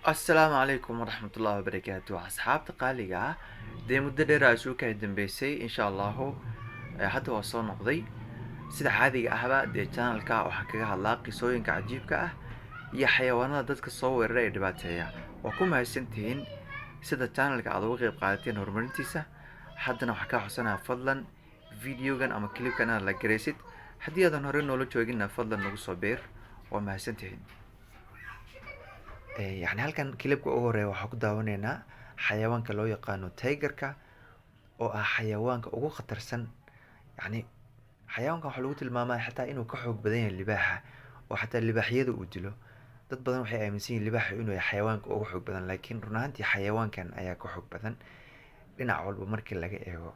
السلام عليكم ورحمة الله وبركاته أصحابتي قاليقة دي مدة دير أشوكا دنبيسي إن شاء الله حتى وصل نقضي سيدا عادي أهبا دي channelka waxaan kaga hadlaa qisooyinka cajiibka ah iyo xayawaanada dadka soo weerara ee dhibaateeya waa ku mahadsantihiin sida channelka aad uga qayb qaadateen horumarintiisa haddana waxaan kaa codsanayaa fadlan videogan ama clipkan inaad la garaysid haddii aadan hore noola jooginna fadlan nagu soo beer waa mahadsantihiin يعني halkan kilibka ugu horeeya waxaan ku daawanaynaa xayawaanka loo yaqaano tigerka oo ah xayawaanka ugu khatarsan yani xayawaankan waxaa lagu tilmaamaa xataa inuu ka xoog badan yahay libaaxa oo xataa libaaxyada uu dilo dad badan waxay aaminsan yihiin libaaxa inuu yahay xayawaanka ugu xoog badan laakiin run ahaantii xayawaankan ayaa ka xoog badan dhinac walba markii laga eego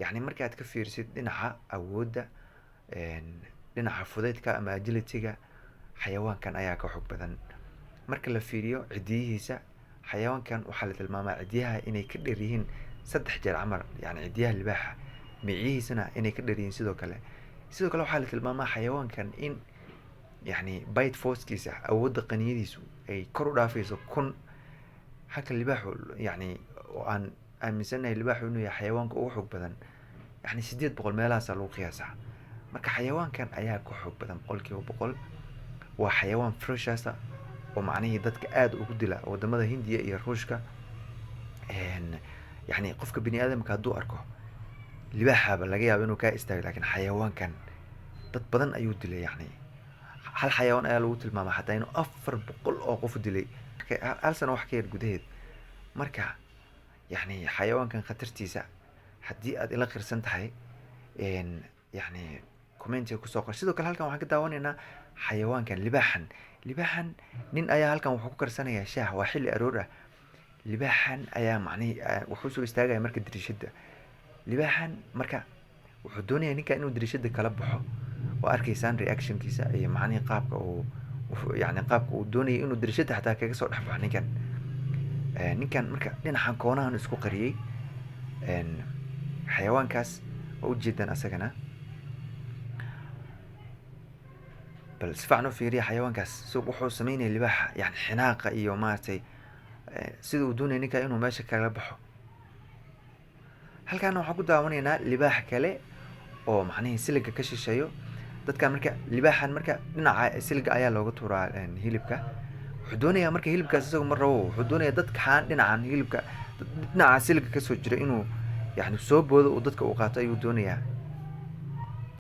yani marka aad ka fiirsid dhinaca awoodda dhinaca fudaydka ama agilityga xayawaankan ayaa ka xoog badan marka la fiiriyo cidiyihiisa xayawaankan waxaa la tilmaamaa cidiyaha inay ka dheer yihiin 3 jeer camal yani cidiyaha libaaxa miciyihiisana inay ka dheer yihiin sidoo kale waxaa la tilmaamaa xayawaankan in yani bite forcekiisa awoodda qaniyadiisu ay kor u dhaafayso 1000 halka libaaxu yani oo aan aaminsanahay libaaxu inuu yahay xayawaanka ugu xoog badan yani 800 meelahaas lagu qiyaasaa marka xayawaankan ayaa ka xoog badan boqolkiiba boqol waa xayawaan ferocious oo macnaheedu dadka aad ugu dila wadamada Hindiya iyo Ruushka yani qofka bini aadamka hadduu arko libaaxa laga yaabo inuu ka istaago laakiin xayawaankan dad badan ayuu dilay yani hal xayawaan ayaa lagu tilmaamaa xataa inuu 400 oo qof dilay hal sano wax ka yar gudaheed marka yani xayawaankan khatartiisa haddii aad ila qirsan tahay yani commentiga ku soo qor sidoo kale halkan waxaan ka daawanaynaa xayawaankan libaaxan nin ayaa halkan wuxuu ku karsanayaa shaah waa xilli aroor ah libaaxan ayaa macnaheedu wuxuu soo istaagaya marka dirishada libaaxan marka wuxuu doonayaa ninka inuu dirishada kala baxo oo arkaysaan reactionkiisa iyo macnaheedu qaabka uu doonayay inuu dirishada xataa kaga soo dhaxbaxo ninkan marka dhinacan koonahan isku qariyay xayawaankaas oo u jeedan asagana bal si fiican u fiiriya xayawaankaas wuxuu sameynaya libaaxa yani xinaaqa iyo maartay sida uu doonayay ninka inuu meesha kala baxo halkan waxaan ku daawanaynaa libaax kale oo macnaheedu siliga ka shisheeyo dadka marka libaaxan marka dhinaca siliga ayaa looga tuuraa hilibka wuxuu doonayaa marka hilibkaas isagu mar rabo wuxuu doonayaa dadka xaan dhinacan hilibka dhinaca siliga ka soo jira inuu yani soo boodo oo dadka uu qaato ayuu doonayaa